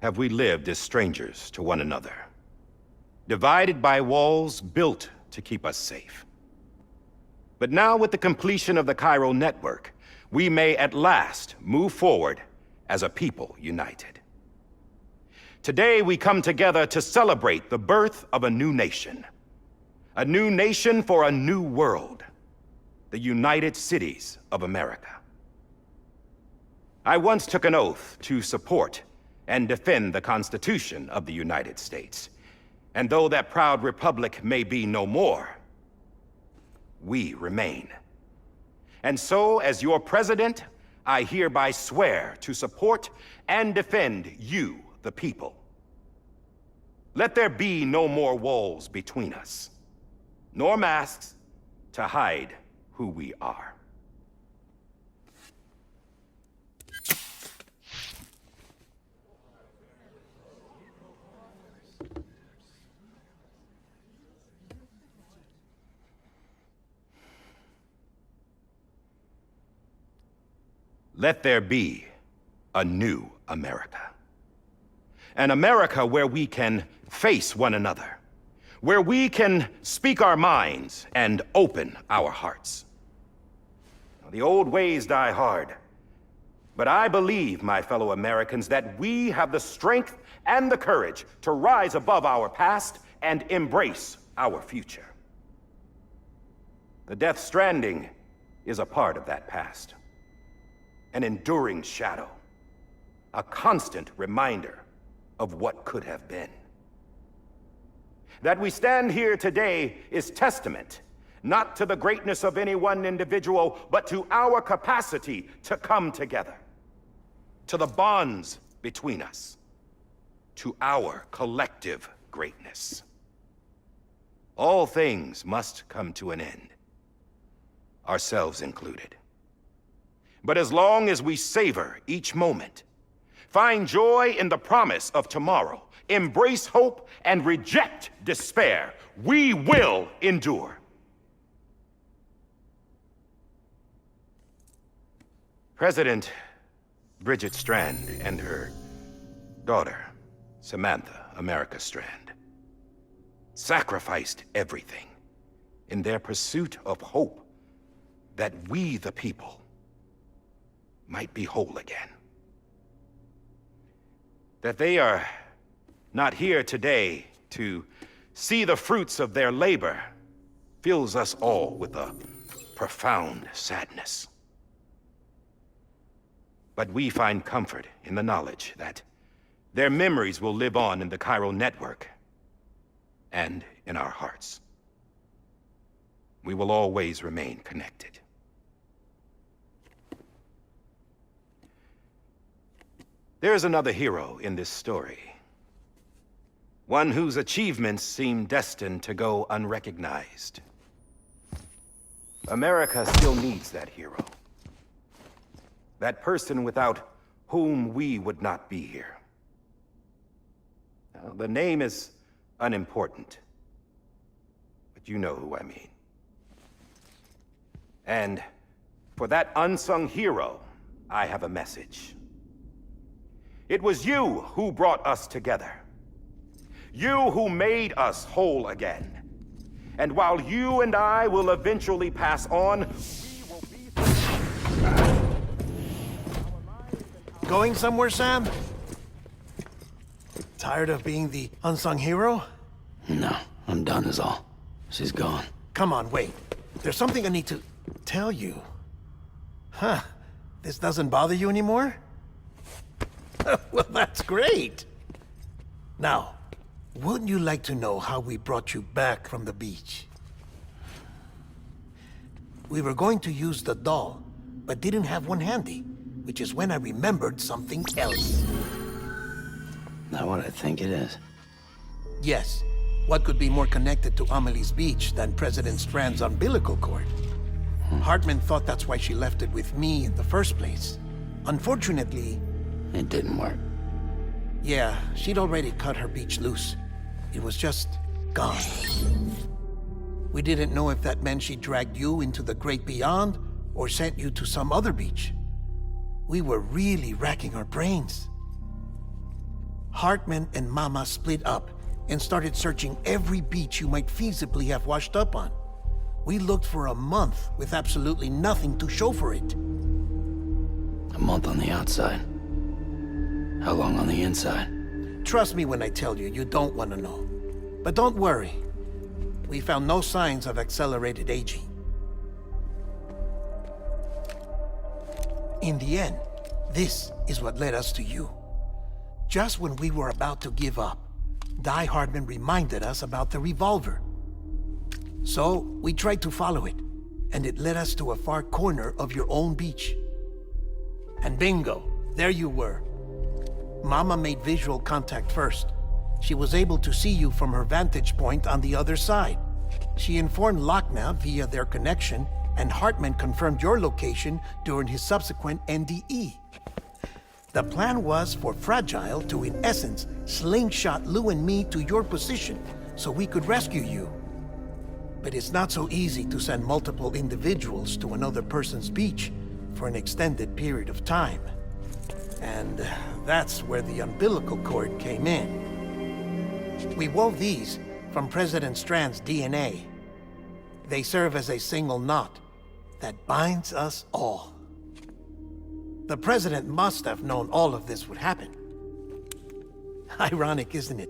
have we lived as strangers to one another, divided by walls built to keep us safe. But now, with the completion of the Chiral network, we may at last move forward as a people united. Today, we come together to celebrate the birth of a new nation. A new nation for a new world. The United Cities of America. I once took an oath to support and defend the Constitution of the United States. And though that proud republic may be no more, we remain. And so, as your president, I hereby swear to support and defend you, the people. Let there be no more walls between us, nor masks to hide who we are. Let there be a new America. An America where we can face one another, where we can speak our minds and open our hearts. The old ways die hard, but I believe, my fellow Americans, that we have the strength and the courage to rise above our past and embrace our future. The Death Stranding is a part of that past. An enduring shadow, a constant reminder of what could have been. That we stand here today is testament, not to the greatness of any one individual, but to our capacity to come together, to the bonds between us, to our collective greatness. All things must come to an end, ourselves included. But as long as we savor each moment, find joy in the promise of tomorrow, embrace hope, and reject despair, we will endure. President Bridget Strand and her daughter, Samantha America Strand, sacrificed everything in their pursuit of hope that we, the people, might be whole again. That they are not here today to see the fruits of their labor fills us all with a profound sadness. But we find comfort in the knowledge that their memories will live on in the Chiral network and in our hearts. We will always remain connected. There's another hero in this story. One whose achievements seem destined to go unrecognized. America still needs that hero. That person without whom we would not be here. Now, the name is unimportant, but you know who I mean. And for that unsung hero, I have a message. It was you who brought us together. You who made us whole again. And while you and I will eventually pass on, we will be... Going somewhere, Sam? Tired of being the unsung hero? No, I'm done is all. She's gone. Come on, wait. There's something I need to tell you. Huh. This doesn't bother you anymore? Well, that's great. Now, wouldn't you like to know how we brought you back from the beach? We were going to use the doll, but didn't have one handy, which is when I remembered something else. Not what I think it is. Yes. What could be more connected to Amelie's beach than President Strand's umbilical cord? Hartman thought that's why she left it with me in the first place. Unfortunately... It didn't work. Yeah, she'd already cut her beach loose. It was just gone. We didn't know if that meant she dragged you into the great beyond or sent you to some other beach. We were really racking our brains. Hartman and Mama split up and started searching every beach you might feasibly have washed up on. We looked for a month with absolutely nothing to show for it. A month on the outside. How long on the inside? Trust me when I tell you, you don't want to know. But don't worry. We found no signs of accelerated aging. In the end, this is what led us to you. Just when we were about to give up, Di Hartman reminded us about the revolver. So, we tried to follow it, and it led us to a far corner of your own beach. And bingo, there you were. Mama made visual contact first. She was able to see you from her vantage point on the other side. She informed Lochner via their connection, and Hartman confirmed your location during his subsequent NDE. The plan was for Fragile to, in essence, slingshot Lou and me to your position so we could rescue you. But it's not so easy to send multiple individuals to another person's beach for an extended period of time. And that's where the umbilical cord came in. We wove these from President Strand's DNA. They serve as a single knot that binds us all. The President must have known all of this would happen. Ironic, isn't it?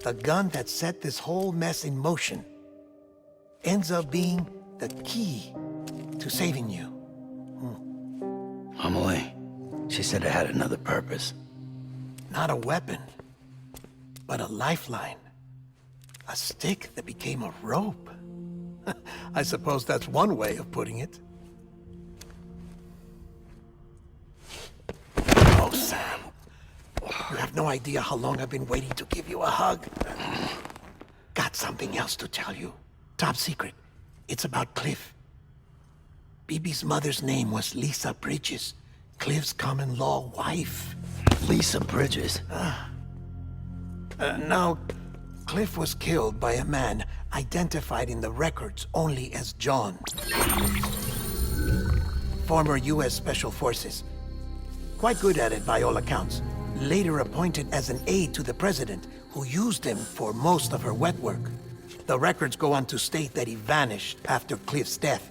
The gun that set this whole mess in motion ends up being the key to saving you. Amelie, she said it had another purpose. Not a weapon, but a lifeline. A stick that became a rope. I suppose that's one way of putting it. Oh, Sam. You have no idea how long I've been waiting to give you a hug. Got something else to tell you. Top secret. It's about Cliff. Bibi's mother's name was Lisa Bridges, Cliff's common-law wife. Lisa Bridges? Now, Cliff was killed by a man identified in the records only as John. Former U.S. Special Forces. Quite good at it by all accounts. Later appointed as an aide to the president, who used him for most of her wet work. The records go on to state that he vanished after Cliff's death.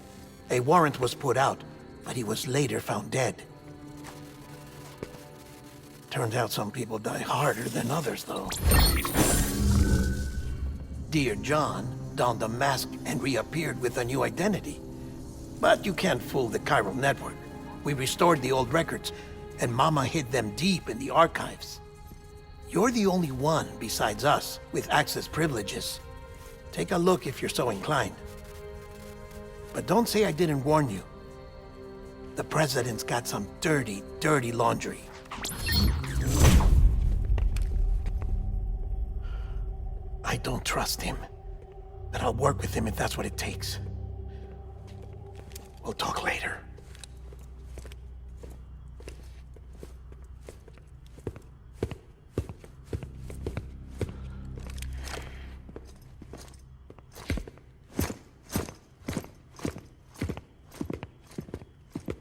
A warrant was put out, but he was later found dead. Turns out some people die harder than others, though. Dear John donned a mask and reappeared with a new identity. But you can't fool the chiral network. We restored the old records, and Mama hid them deep in the archives. You're the only one besides us with access privileges. Take a look if you're so inclined. But don't say I didn't warn you. The president's got some dirty, dirty laundry. I don't trust him, but I'll work with him if that's what it takes. We'll talk later.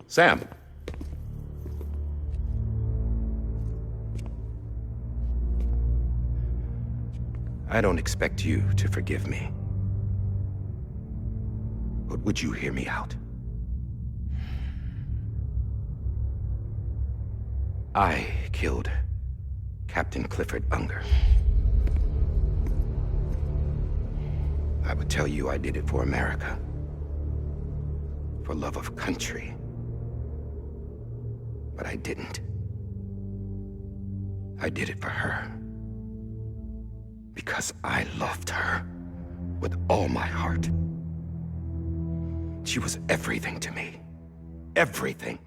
Sam. I don't expect you to forgive me. But would you hear me out? I killed Captain Clifford Unger. I would tell you I did it for America. For love of country. But I didn't. I did it for her. Because I loved her with all my heart. She was everything to me. Everything.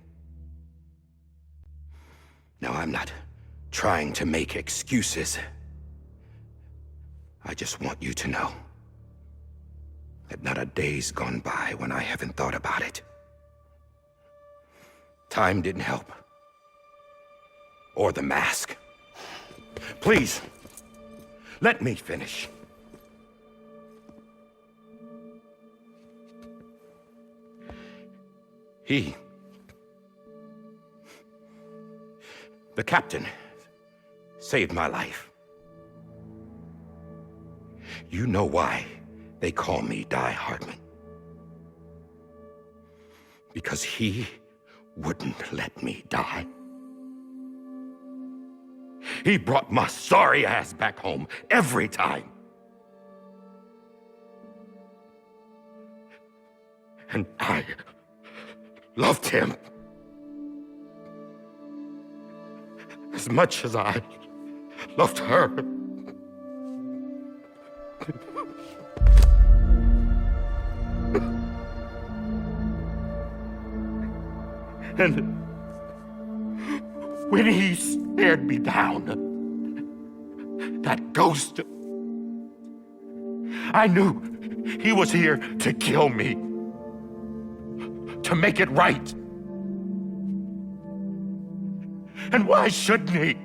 Now, I'm not trying to make excuses. I just want you to know that not a day's gone by when I haven't thought about it. Time didn't help. Or the mask. Please, let me finish. The captain saved my life. You know why they call me Die Hardman? Because he wouldn't let me die. He brought my sorry ass back home every time. And I loved him as much as I loved her. And when he stared me down, that ghost, I knew he was here to kill me, to make it right. And why shouldn't he?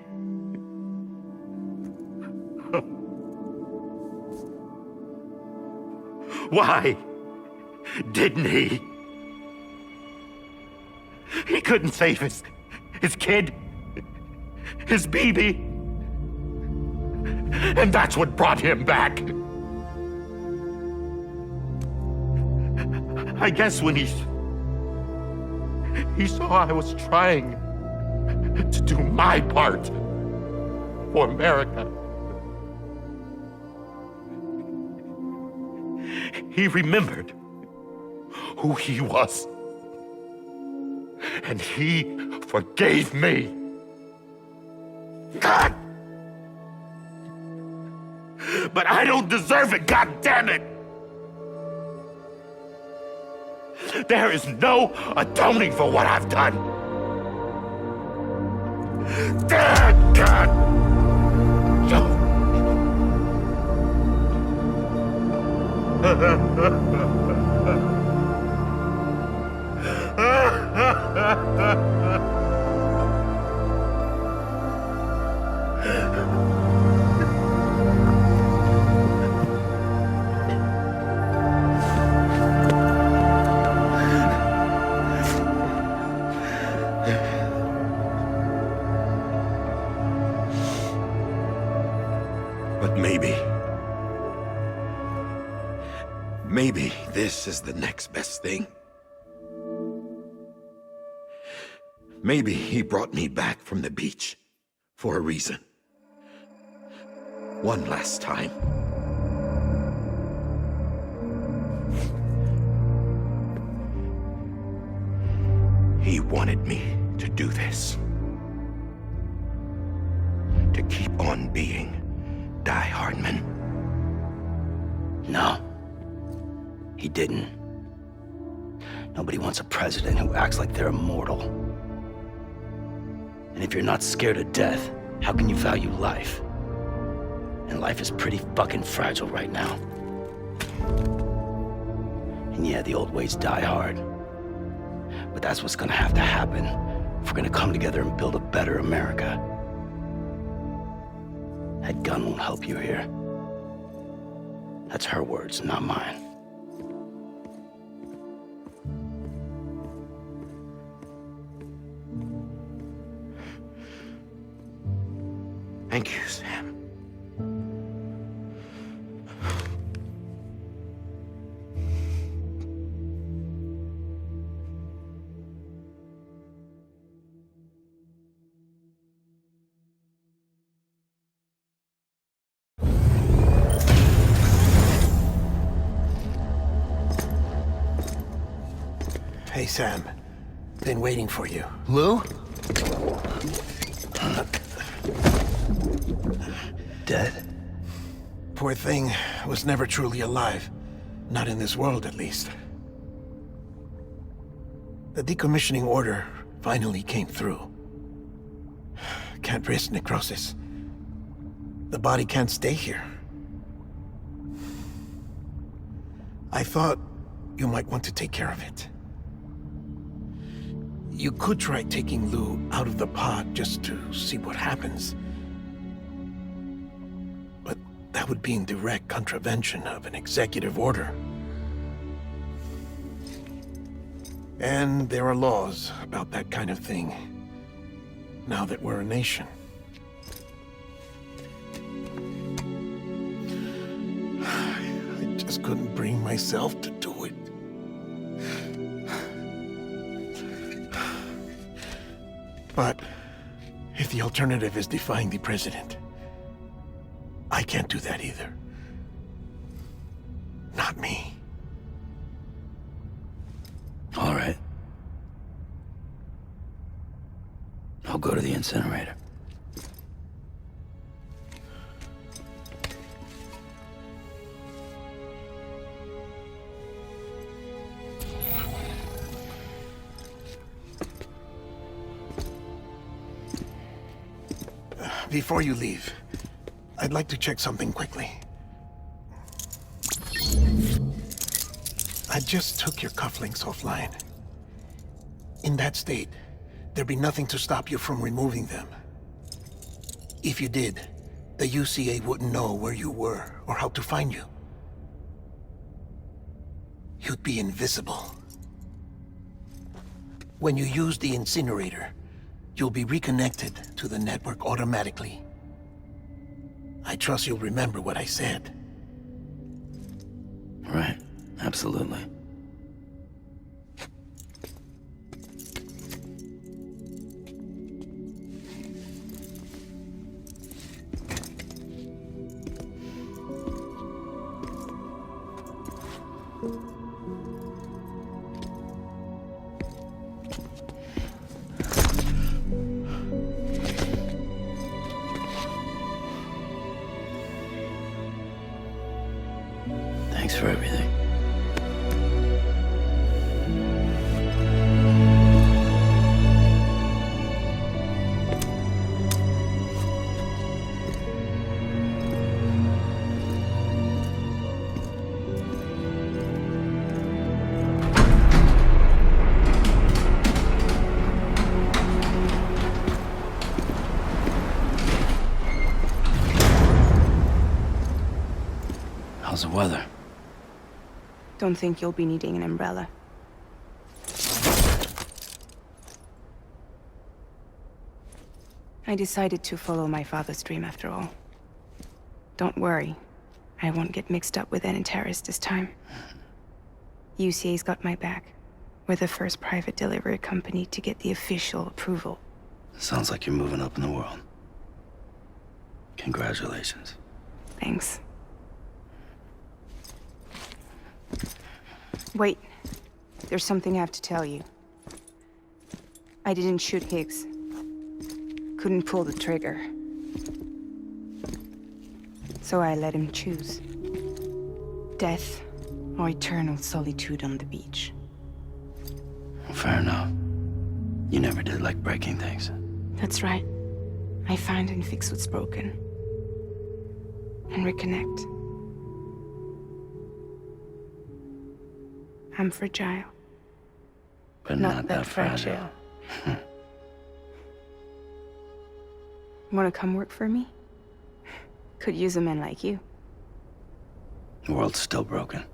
Why didn't he? He couldn't save his kid, his baby. And that's what brought him back. I guess when he saw I was trying to do my part for America, he remembered who he was. And he forgave me. God! But I don't deserve it, God damn it! There is no atoning for what I've done. God! But maybe this is the next best thing. Maybe he brought me back from the beach for a reason. One last time. He wanted me to do this. To keep on being Die Hardman. No. He didn't. Nobody wants a president who acts like they're immortal. And if you're not scared of death, how can you value life? And life is pretty fucking fragile right now. And yeah, the old ways die hard. But that's what's gonna have to happen if we're gonna come together and build a better America. That gun won't help you here. That's her words, not mine. Thank you, Sam. Hey, Sam. Been waiting for you. Lou? Dead? Poor thing was never truly alive. Not in this world, at least. The decommissioning order finally came through. Can't risk necrosis. The body can't stay here. I thought you might want to take care of it. You could try taking Lou out of the pod just to see what happens. But that would be in direct contravention of an executive order. And there are laws about that kind of thing, now that we're a nation. myself to do it. But if the alternative is defying the president, I can't do that either. Not me. All right. I'll go to the incinerator. Before you leave, I'd like to check something quickly. I just took your cufflinks offline. In that state, there'd be nothing to stop you from removing them. If you did, the UCA wouldn't know where you were or how to find you. You'd be invisible. When you use the incinerator, you'll be reconnected to the network automatically. I trust you'll remember what I said. Right. Absolutely. Thanks for everything. How's the weather? Don't think you'll be needing an umbrella. I decided to follow my father's dream after all. Don't worry, I won't get mixed up with any terrorists this time. UCA's got my back. We're the first private delivery company to get the official approval. Sounds like you're moving up in the world. Congratulations. Thanks. Wait, there's something I have to tell you. I didn't shoot Higgs. Couldn't pull the trigger. So I let him choose. Death or eternal solitude on the beach. Fair enough. You never did like breaking things. That's right. I find and fix what's broken. And reconnect. I'm fragile. But not that fragile. Wanna come work for me? Could use a man like you. The world's still broken.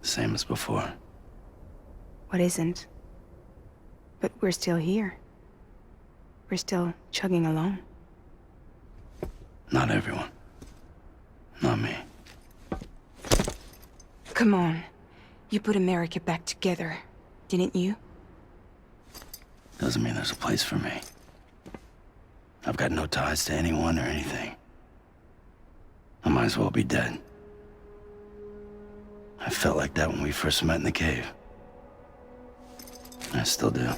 Same as before. What isn't? But we're still here. We're still chugging along. Not everyone. Not me. Come on. You put America back together, didn't you? Doesn't mean there's a place for me. I've got no ties to anyone or anything. I might as well be dead. I felt like that when we first met in the cave. I still do.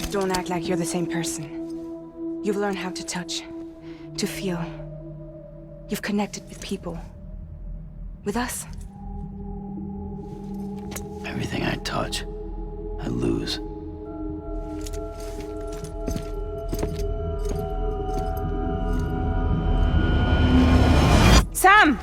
Don't act like you're the same person. You've learned how to touch, to feel. You've connected with people. With us. Everything I touch, I lose. Sam!